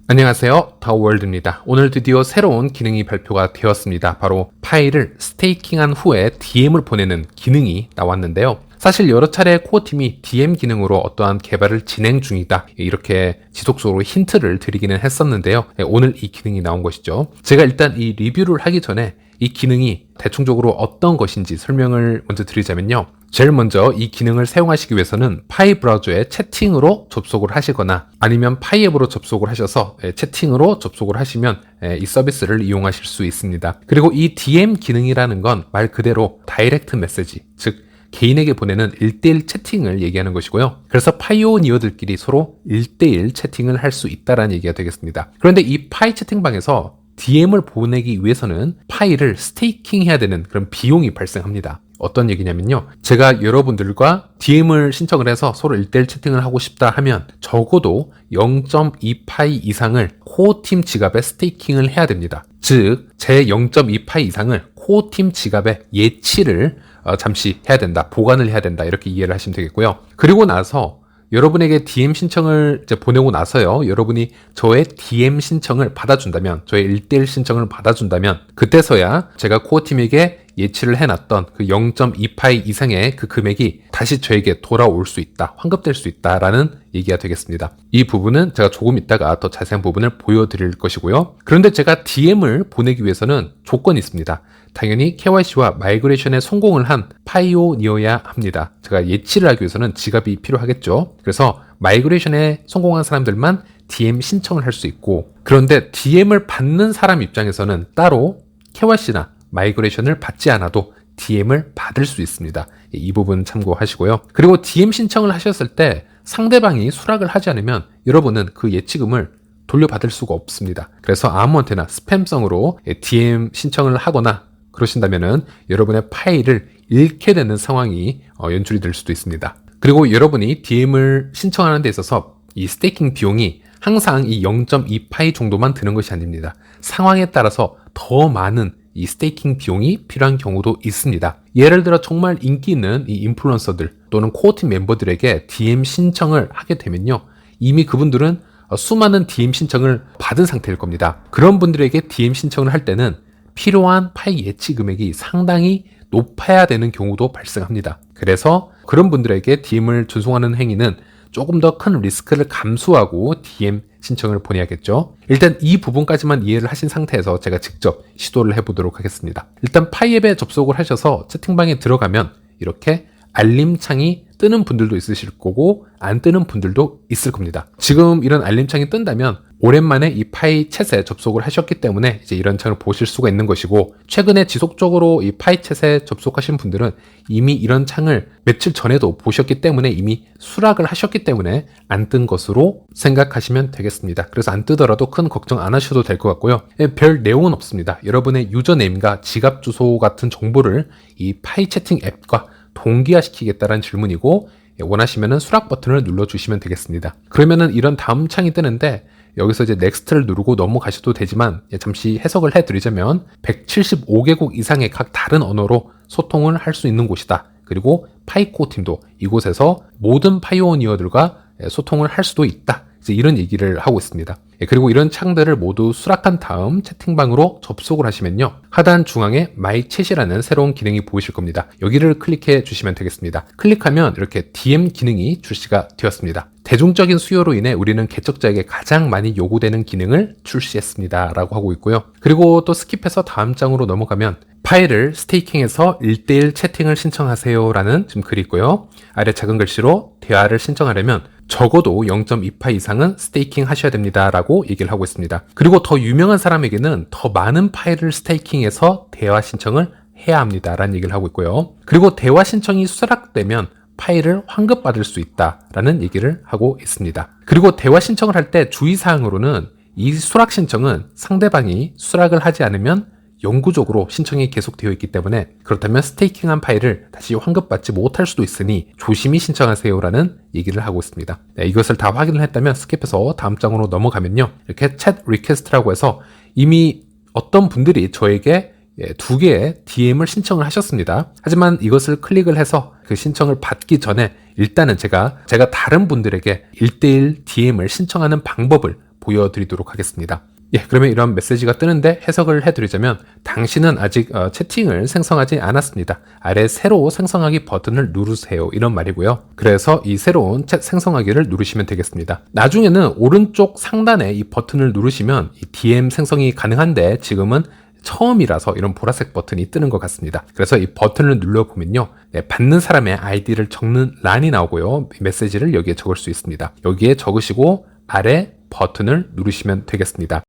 안녕하세요. 다워월드입니다. 오늘 드디어 새로운 기능이 발표가 되었습니다. 바로 파일을 스테이킹한 후에 DM을 보내는 기능이 나왔는데요. 사실 여러 차례 코어팀이 DM 기능으로 어떠한 개발을 진행 중이다, 이렇게 지속적으로 힌트를 드리기는 했었는데요. 오늘 이 기능이 나온 것이죠. 제가 일단 이 리뷰를 하기 전에 이 기능이 대충적으로 어떤 것인지 설명을 먼저 드리자면요. 제일 먼저 이 기능을 사용하시기 위해서는 파이 브라우저에 채팅으로 접속을 하시거나 아니면 파이 앱으로 접속을 하셔서 채팅으로 접속을 하시면 이 서비스를 이용하실 수 있습니다. 그리고 이 DM 기능이라는 건 말 그대로 다이렉트 메시지, 즉 개인에게 보내는 1대1 채팅을 얘기하는 것이고요. 그래서 파이오니어들끼리 서로 1대1 채팅을 할 수 있다는 얘기가 되겠습니다. 그런데 이 파이 채팅방에서 DM을 보내기 위해서는 파일을 스테이킹 해야 되는 그런 비용이 발생합니다. 어떤 얘기냐면요. 제가 여러분들과 DM을 신청을 해서 서로 1대1 채팅을 하고 싶다 하면 적어도 0.2파이 이상을 코어팀 지갑에 스테이킹을 해야 됩니다. 즉, 제 0.2파이 이상을 코어팀 지갑에 예치를 잠시 해야 된다, 보관을 해야 된다, 이렇게 이해를 하시면 되겠고요. 그리고 나서 여러분에게 DM 신청을 이제 보내고 나서요, 여러분이 저의 DM 신청을 받아준다면, 저의 1대1 신청을 받아준다면, 그때서야 제가 코어팀에게 예치를 해놨던 그 0.2파이 이상의 그 금액이 다시 저에게 돌아올 수 있다, 환급될 수 있다라는 얘기가 되겠습니다. 이 부분은 제가 조금 이따가 더 자세한 부분을 보여드릴 것이고요. 그런데 제가 DM을 보내기 위해서는 조건이 있습니다. 당연히 KYC와 마이그레이션에 성공을 한 파이오니어야 합니다. 제가 예치를 하기 위해서는 지갑이 필요하겠죠. 그래서 마이그레이션에 성공한 사람들만 DM 신청을 할 수 있고, 그런데 DM을 받는 사람 입장에서는 따로 KYC나 마이그레이션을 받지 않아도 DM을 받을 수 있습니다. 이 부분 참고하시고요. 그리고 DM 신청을 하셨을 때 상대방이 수락을 하지 않으면 여러분은 그 예치금을 돌려받을 수가 없습니다. 그래서 아무한테나 스팸성으로 DM 신청을 하거나 그러신다면은 여러분의 파일을 잃게 되는 상황이 연출이 될 수도 있습니다. 그리고 여러분이 DM을 신청하는 데 있어서 이 스테이킹 비용이 항상 이 0.2파이 정도만 드는 것이 아닙니다. 상황에 따라서 더 많은 이 스테이킹 비용이 필요한 경우도 있습니다. 예를 들어 정말 인기 있는 이 인플루언서들 또는 코어팀 멤버들에게 DM 신청을 하게 되면요, 이미 그분들은 수많은 DM 신청을 받은 상태일 겁니다. 그런 분들에게 DM 신청을 할 때는 필요한 파이 예치 금액이 상당히 높아야 되는 경우도 발생합니다. 그래서 그런 분들에게 DM을 전송하는 행위는 조금 더 큰 리스크를 감수하고 DM 신청을 보내야겠죠. 일단 이 부분까지만 이해를 하신 상태에서 제가 직접 시도를 해보도록 하겠습니다. 일단 파이 앱에 접속을 하셔서 채팅방에 들어가면 이렇게 알림창이 뜨는 분들도 있으실 거고 안 뜨는 분들도 있을 겁니다. 지금 이런 알림창이 뜬다면 오랜만에 이 파이 챗에 접속을 하셨기 때문에 이제 이런 창을 보실 수가 있는 것이고, 최근에 지속적으로 이 파이 챗에 접속하신 분들은 이미 이런 창을 며칠 전에도 보셨기 때문에 이미 수락을 하셨기 때문에 안 뜬 것으로 생각하시면 되겠습니다. 그래서 안 뜨더라도 큰 걱정 안 하셔도 될 것 같고요. 별 내용은 없습니다. 여러분의 유저네임과 지갑 주소 같은 정보를 이 파이 채팅 앱과 동기화시키겠다는 질문이고, 원하시면은 수락 버튼을 눌러주시면 되겠습니다. 그러면은 이런 다음 창이 뜨는데 여기서 이제 넥스트를 누르고 넘어가셔도 되지만, 잠시 해석을 해드리자면 175개국 이상의 각 다른 언어로 소통을 할 수 있는 곳이다. 그리고 파이코 팀도 이곳에서 모든 파이오니어들과 소통을 할 수도 있다, 이제 이런 얘기를 하고 있습니다. 그리고 이런 창들을 모두 수락한 다음 채팅방으로 접속을 하시면요, 하단 중앙에 마이 챗이라는 새로운 기능이 보이실 겁니다. 여기를 클릭해 주시면 되겠습니다. 클릭하면 이렇게 DM 기능이 출시가 되었습니다. 대중적인 수요로 인해 우리는 개척자에게 가장 많이 요구되는 기능을 출시했습니다 라고 하고 있고요. 그리고 또 스킵해서 다음 장으로 넘어가면 파일을 스테이킹해서 1대1 채팅을 신청하세요 라는 지금 글이 있고요. 아래 작은 글씨로 대화를 신청하려면 적어도 0.2파 이상은 스테이킹 하셔야 됩니다 라고 얘기를 하고 있습니다. 그리고 더 유명한 사람에게는 더 많은 파일을 스테이킹해서 대화 신청을 해야 합니다 라는 얘기를 하고 있고요. 그리고 대화 신청이 수락되면 파일을 환급받을 수 있다라는 얘기를 하고 있습니다. 그리고 대화 신청을 할 때 주의사항으로는 이 수락 신청은 상대방이 수락을 하지 않으면 영구적으로 신청이 계속되어 있기 때문에, 그렇다면 스테이킹한 파일을 다시 환급받지 못할 수도 있으니 조심히 신청하세요라는 얘기를 하고 있습니다. 이것을 다 확인을 했다면 스킵해서 다음 장으로 넘어가면요, 이렇게 챗 리퀘스트라고 해서 이미 어떤 분들이 저에게 2개의 DM을 신청을 하셨습니다. 하지만 이것을 클릭을 해서 그 신청을 받기 전에 일단은 제가 다른 분들에게 1대1 DM을 신청하는 방법을 보여드리도록 하겠습니다. 예, 그러면 이런 메시지가 뜨는데 해석을 해드리자면 당신은 아직 채팅을 생성하지 않았습니다. 아래 새로 생성하기 버튼을 누르세요. 이런 말이고요. 그래서 이 새로운 챗 생성하기를 누르시면 되겠습니다. 나중에는 오른쪽 상단에 이 버튼을 누르시면 이 DM 생성이 가능한데 지금은 처음이라서 이런 보라색 버튼이 뜨는 것 같습니다. 그래서 이 버튼을 눌러보면요. 받는 사람의 아이디를 적는 란이 나오고요. 메시지를 여기에 적을 수 있습니다. 여기에 적으시고 아래 버튼을 누르시면 되겠습니다.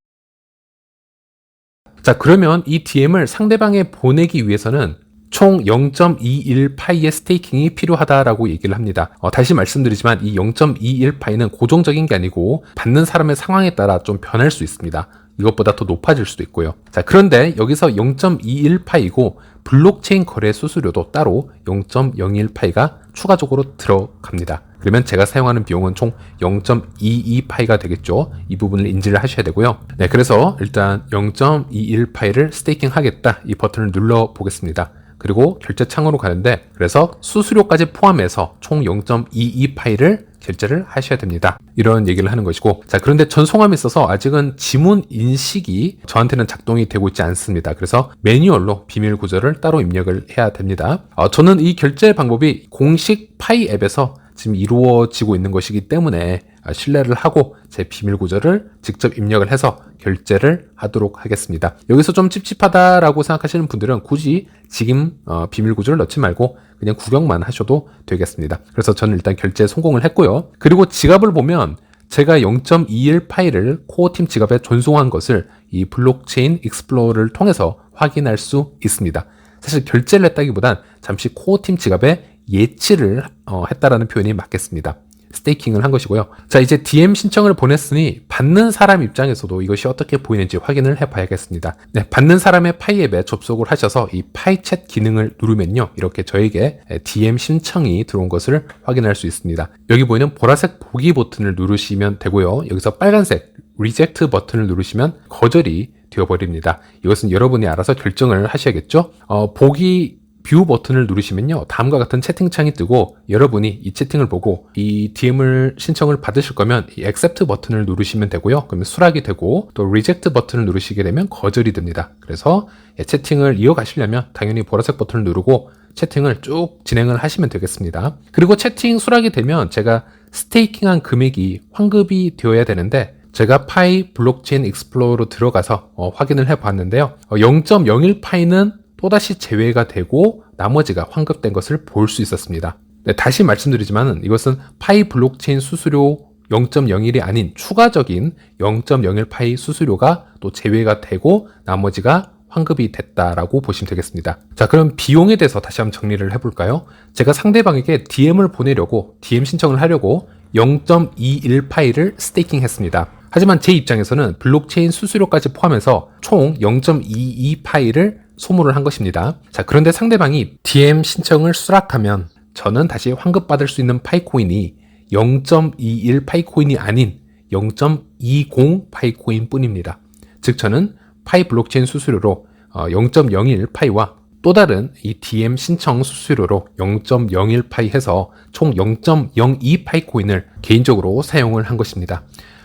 자, 그러면 이 DM을 상대방에 보내기 위해서는 총 0.21파이의 스테이킹이 필요하다라고 얘기를 합니다. 다시 말씀드리지만 이 0.21파이는 고정적인 게 아니고 받는 사람의 상황에 따라 좀 변할 수 있습니다. 이것보다 더 높아질 수도 있고요. 자, 그런데 여기서 0.21파이고 블록체인 거래 수수료도 따로 0.01파이가 추가적으로 들어갑니다. 그러면 제가 사용하는 비용은 총 0.22파이가 되겠죠. 이 부분을 인지를 하셔야 되고요. 네, 그래서 일단 0.21파이를 스테이킹 하겠다. 이 버튼을 눌러 보겠습니다. 그리고 결제 창으로 가는데 그래서 수수료까지 포함해서 총 0.22파이를 결제를 하셔야 됩니다. 이런 얘기를 하는 것이고, 자, 그런데 전송함에 있어서 아직은 지문 인식이 저한테는 작동이 되고 있지 않습니다. 그래서 매뉴얼로 비밀 구조를 따로 입력을 해야 됩니다. 저는 이 결제 방법이 공식 파이 앱에서 지금 이루어지고 있는 것이기 때문에 신뢰를 하고 제 비밀 구조를 직접 입력을 해서 결제를 하도록 하겠습니다. 여기서 좀 찝찝하다라고 생각하시는 분들은 굳이 지금 비밀 구조를 넣지 말고 그냥 구경만 하셔도 되겠습니다. 그래서 저는 일단 결제 성공을 했고요. 그리고 지갑을 보면 제가 0.21파이를 코어팀 지갑에 전송한 것을 이 블록체인 익스플로러를 통해서 확인할 수 있습니다. 사실 결제를 했다기보단 잠시 코어팀 지갑에 예치를 했다라는 표현이 맞겠습니다. 스테이킹을 한 것이고요. 자, 이제 DM 신청을 보냈으니 받는 사람 입장에서도 이것이 어떻게 보이는지 확인을 해봐야겠습니다. 네, 받는 사람의 파이 앱에 접속을 하셔서 이 파이 챗 기능을 누르면요, 이렇게 저에게 DM 신청이 들어온 것을 확인할 수 있습니다. 여기 보이는 보라색 보기 버튼을 누르시면 되고요. 여기서 빨간색 리젝트 버튼을 누르시면 거절이 되어버립니다. 이것은 여러분이 알아서 결정을 하셔야겠죠. 보기 뷰 버튼을 누르시면요, 다음과 같은 채팅창이 뜨고 여러분이 이 채팅을 보고 이 DM을 신청을 받으실 거면 이 accept 버튼을 누르시면 되고요. 그러면 수락이 되고 또 reject 버튼을 누르시게 되면 거절이 됩니다. 그래서 채팅을 이어가시려면 당연히 보라색 버튼을 누르고 채팅을 쭉 진행을 하시면 되겠습니다. 그리고 채팅 수락이 되면 제가 스테이킹한 금액이 환급이 되어야 되는데 제가 파이 블록체인 익스플로러로 들어가서 확인을 해봤는데요. 0.01파이는 또다시 제외가 되고 나머지가 환급된 것을 볼 수 있었습니다. 네, 다시 말씀드리지만 이것은 파이 블록체인 수수료 0.01이 아닌 추가적인 0.01파이 수수료가 또 제외가 되고 나머지가 환급이 됐다라고 보시면 되겠습니다. 자, 그럼 비용에 대해서 다시 한번 정리를 해볼까요? 제가 상대방에게 DM을 보내려고 DM 신청을 하려고 0.21파이를 스테이킹 했습니다. 하지만 제 입장에서는 블록체인 수수료까지 포함해서 총 0.22파이를 소모를 한 것입니다. 자, 그런데 상대방이 DM 신청을 수락하면 저는 다시 환급받을 수 있는 파이코인이 0.21 파이코인이 아닌 0.20 파이코인 뿐입니다. 즉 저는 파이 블록체인 수수료로 0.01 파이와 또 다른 이 DM 신청 수수료로 0.01 파이 해서 총 0.02 파이코인을 개인적으로 사용을 한 것입니다.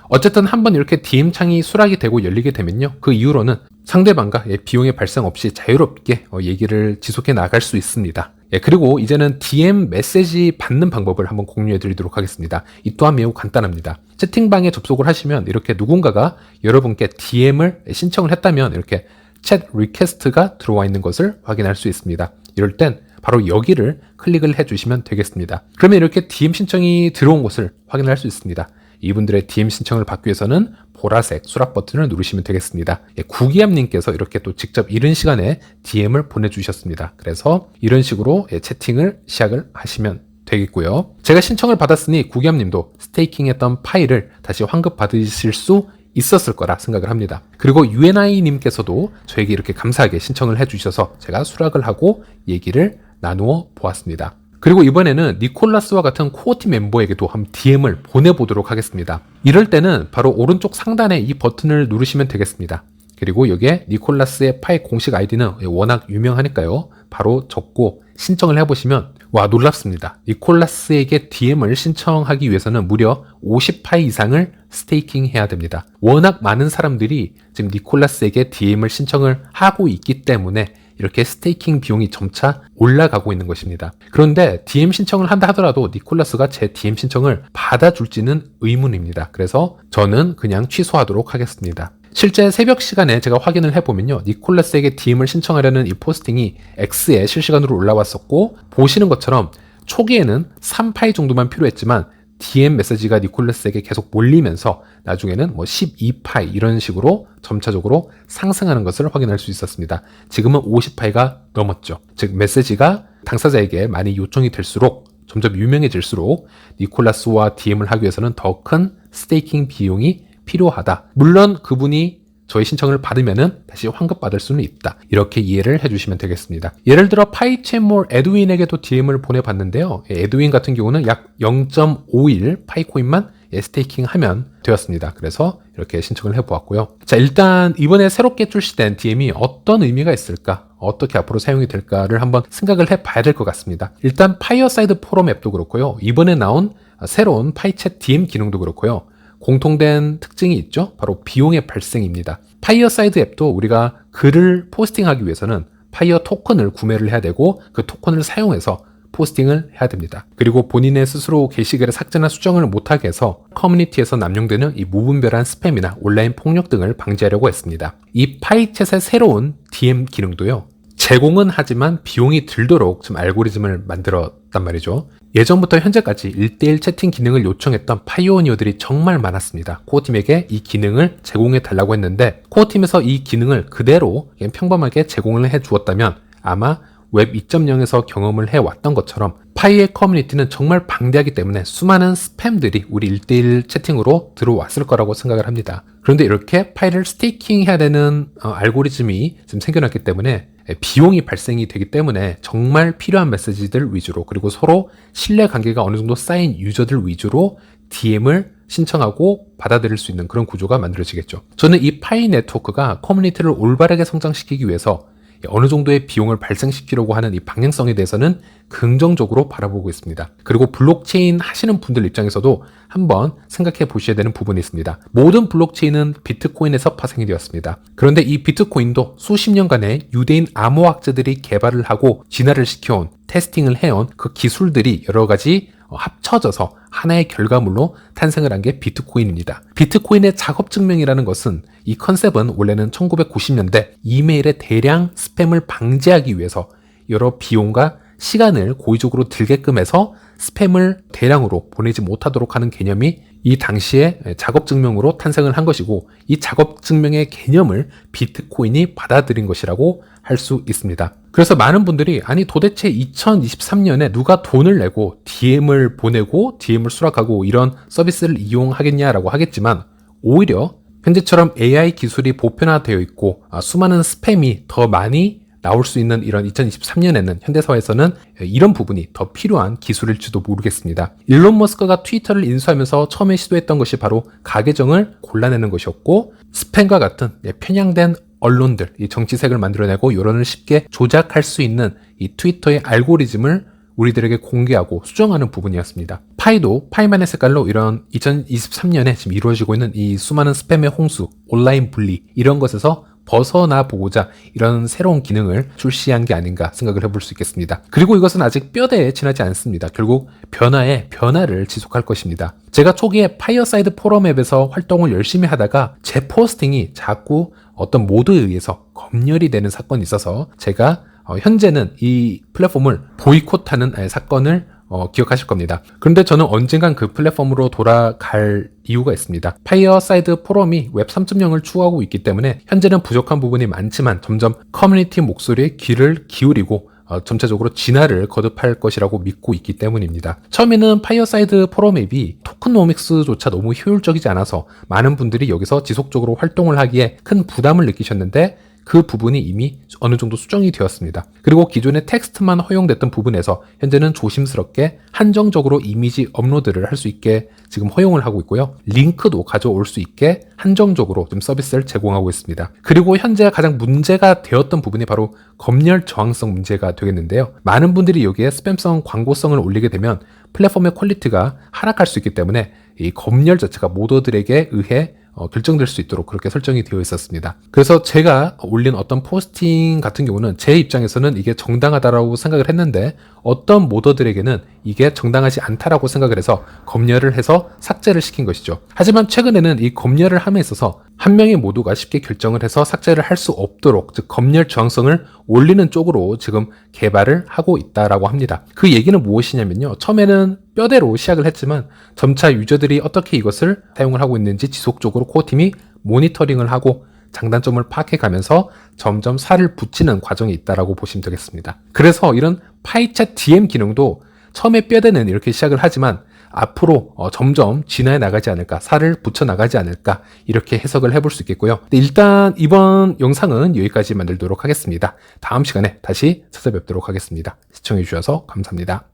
어쨌든 한번 이렇게 DM 창이 수락이 되고 열리게 되면요, 그 이후로는 상대방과 비용의 발생 없이 자유롭게 얘기를 지속해 나갈 수 있습니다. 그리고 이제는 DM 메시지 받는 방법을 한번 공유해 드리도록 하겠습니다. 이 또한 매우 간단합니다. 채팅방에 접속을 하시면 이렇게 누군가가 여러분께 DM을 신청을 했다면 이렇게 챗 리퀘스트가 들어와 있는 것을 확인할 수 있습니다. 이럴 땐 바로 여기를 클릭을 해주시면 되겠습니다. 그러면 이렇게 DM 신청이 들어온 것을 확인할 수 있습니다. 이분들의 DM 신청을 받기 위해서는 보라색 수락 버튼을 누르시면 되겠습니다. 구기암님께서 이렇게 또 직접 이른 시간에 DM을 보내주셨습니다. 그래서 이런 식으로 채팅을 시작을 하시면 되겠고요. 제가 신청을 받았으니 구기암님도 스테이킹했던 파일을 다시 환급 받으실 수 있었을 거라 생각을 합니다. 그리고 UNI님께서도 저에게 이렇게 감사하게 신청을 해주셔서 제가 수락을 하고 얘기를 나누어 보았습니다. 그리고 이번에는 니콜라스와 같은 코어팀 멤버에게도 한번 DM을 보내보도록 하겠습니다. 이럴 때는 바로 오른쪽 상단에 이 버튼을 누르시면 되겠습니다. 그리고 여기에 니콜라스의 파이 공식 아이디는 워낙 유명하니까요, 바로 적고 신청을 해보시면 와 놀랍습니다. 니콜라스에게 DM을 신청하기 위해서는 무려 50파이 이상을 스테이킹 해야 됩니다. 워낙 많은 사람들이 지금 니콜라스에게 DM을 신청을 하고 있기 때문에 이렇게 스테이킹 비용이 점차 올라가고 있는 것입니다. 그런데 DM 신청을 한다 하더라도 니콜라스가 제 DM 신청을 받아줄지는 의문입니다. 그래서 저는 그냥 취소하도록 하겠습니다. 실제 새벽 시간에 제가 확인을 해보면요. 니콜라스에게 DM을 신청하려는 이 포스팅이 X에 실시간으로 올라왔었고 보시는 것처럼 초기에는 3파이 정도만 필요했지만 DM 메시지가 니콜라스에게 계속 몰리면서 나중에는 12파이 이런 식으로 점차적으로 상승하는 것을 확인할 수 있었습니다. 지금은 50파이가 넘었죠. 즉 메시지가 당사자에게 많이 요청이 될수록 점점 유명해질수록 니콜라스와 DM을 하기 위해서는 더 큰 스테이킹 비용이 필요하다. 물론 그분이 저희 신청을 받으면은 다시 환급받을 수는 있다. 이렇게 이해를 해주시면 되겠습니다. 예를 들어 파이채몰 에드윈에게도 DM을 보내봤는데요. 에드윈 같은 경우는 약 0.51 파이코인만 스테이킹하면 되었습니다. 그래서 이렇게 신청을 해보았고요. 자, 일단 이번에 새롭게 출시된 DM이 어떤 의미가 있을까? 어떻게 앞으로 사용이 될까를 한번 생각을 해봐야 될 것 같습니다. 일단 파이어사이드 포럼 앱도 그렇고요. 이번에 나온 새로운 파이챗 DM 기능도 그렇고요. 공통된 특징이 있죠. 바로 비용의 발생입니다. 파이어사이드 앱도 우리가 글을 포스팅하기 위해서는 파이어 토큰을 구매를 해야 되고 그 토큰을 사용해서 포스팅을 해야 됩니다. 그리고 본인의 스스로 게시글에 삭제나 수정을 못하게 해서 커뮤니티에서 남용되는 이 무분별한 스팸이나 온라인 폭력 등을 방지하려고 했습니다. 이 파이챗의 새로운 DM 기능도요. 제공은 하지만 비용이 들도록 좀 알고리즘을 만들었단 말이죠. 예전부터 현재까지 1대1 채팅 기능을 요청했던 파이오니어들이 정말 많았습니다. 코어팀에게 이 기능을 제공해 달라고 했는데 코어팀에서 이 기능을 그대로 그냥 평범하게 제공을 해 주었다면 아마 웹 2.0에서 경험을 해왔던 것처럼 파이의 커뮤니티는 정말 방대하기 때문에 수많은 스팸들이 우리 1대1 채팅으로 들어왔을 거라고 생각을 합니다. 그런데 이렇게 파이를 스테이킹 해야 되는 알고리즘이 지금 생겨났기 때문에 비용이 발생이 되기 때문에 정말 필요한 메시지들 위주로 그리고 서로 신뢰 관계가 어느 정도 쌓인 유저들 위주로 DM을 신청하고 받아들일 수 있는 그런 구조가 만들어지겠죠. 저는 이 파이 네트워크가 커뮤니티를 올바르게 성장시키기 위해서 어느 정도의 비용을 발생시키려고 하는 이 방향성에 대해서는 긍정적으로 바라보고 있습니다. 그리고 블록체인 하시는 분들 입장에서도 한번 생각해 보셔야 되는 부분이 있습니다. 모든 블록체인은 비트코인에서 파생이 되었습니다. 그런데 이 비트코인도 수십 년간의 유대인 암호학자들이 개발을 하고 진화를 시켜온 테스팅을 해온 그 기술들이 여러 가지 합쳐져서 하나의 결과물로 탄생을 한 게 비트코인입니다. 비트코인의 작업 증명이라는 것은 이 컨셉은 원래는 1990년대 이메일의 대량 스팸을 방지하기 위해서 여러 비용과 시간을 고의적으로 들게끔 해서 스팸을 대량으로 보내지 못하도록 하는 개념이 이 당시에 작업 증명으로 탄생을 한 것이고 이 작업 증명의 개념을 비트코인이 받아들인 것이라고 할 수 있습니다. 그래서 많은 분들이 아니 도대체 2023년에 누가 돈을 내고 DM을 보내고 DM을 수락하고 이런 서비스를 이용하겠냐라고 하겠지만 오히려 현재처럼 AI 기술이 보편화되어 있고 수많은 스팸이 더 많이 나올 수 있는 이런 2023년에는 현대사회에서는 이런 부분이 더 필요한 기술일지도 모르겠습니다. 일론 머스크가 트위터를 인수하면서 처음에 시도했던 것이 바로 가계정을 골라내는 것이었고 스팸과 같은 편향된 언론들, 이 정치색을 만들어내고 여론을 쉽게 조작할 수 있는 이 트위터의 알고리즘을 우리들에게 공개하고 수정하는 부분이었습니다. 파이도 파이만의 색깔로 이런 2023년에 지금 이루어지고 있는 이 수많은 스팸의 홍수, 온라인 분리 이런 것에서 벗어나 보고자 이런 새로운 기능을 출시한 게 아닌가 생각을 해볼 수 있겠습니다. 그리고 이것은 아직 뼈대에 지나지 않습니다. 결국 변화에 변화를 지속할 것입니다. 제가 초기에 파이어사이드 포럼 앱에서 활동을 열심히 하다가 제 포스팅이 자꾸 어떤 모드에 의해서 검열이 되는 사건이 있어서 제가 현재는 이 플랫폼을 보이콧하는 사건을 기억하실 겁니다. 그런데 저는 언젠간 그 플랫폼으로 돌아갈 이유가 있습니다. 파이어사이드 포럼이 웹 3.0을 추구하고 있기 때문에 현재는 부족한 부분이 많지만 점점 커뮤니티 목소리에 귀를 기울이고 점차적으로 진화를 거듭할 것이라고 믿고 있기 때문입니다. 처음에는 파이어사이드 포럼 앱이 토큰노믹스조차 너무 효율적이지 않아서 많은 분들이 여기서 지속적으로 활동을 하기에 큰 부담을 느끼셨는데 그 부분이 이미 어느 정도 수정이 되었습니다. 그리고 기존의 텍스트만 허용됐던 부분에서 현재는 조심스럽게 한정적으로 이미지 업로드를 할 수 있게 지금 허용을 하고 있고요. 링크도 가져올 수 있게 한정적으로 좀 서비스를 제공하고 있습니다. 그리고 현재 가장 문제가 되었던 부분이 바로 검열 저항성 문제가 되겠는데요. 많은 분들이 여기에 스팸성 광고성을 올리게 되면 플랫폼의 퀄리티가 하락할 수 있기 때문에 이 검열 자체가 모더들에게 의해 결정될 수 있도록 그렇게 설정이 되어 있었습니다. 그래서 제가 올린 어떤 포스팅 같은 경우는 제 입장에서는 이게 정당하다라고 생각을 했는데 어떤 모더들에게는 이게 정당하지 않다라고 생각을 해서 검열을 해서 삭제를 시킨 것이죠. 하지만 최근에는 이 검열을 함에 있어서 한 명의 모두가 쉽게 결정을 해서 삭제를 할 수 없도록, 즉 검열 저항성을 올리는 쪽으로 지금 개발을 하고 있다라고 합니다. 그 얘기는 무엇이냐면요. 처음에는 뼈대로 시작을 했지만 점차 유저들이 어떻게 이것을 사용을 하고 있는지 지속적으로 코어팀이 모니터링을 하고 장단점을 파악해 가면서 점점 살을 붙이는 과정이 있다라고 보시면 되겠습니다. 그래서 이런 파이챗 DM 기능도 처음에 뼈대는 이렇게 시작을 하지만 앞으로 점점 진화해 나가지 않을까, 살을 붙여 나가지 않을까, 이렇게 해석을 해볼 수 있겠고요. 일단 이번 영상은 여기까지 만들도록 하겠습니다. 다음 시간에 다시 찾아뵙도록 하겠습니다. 시청해 주셔서 감사합니다.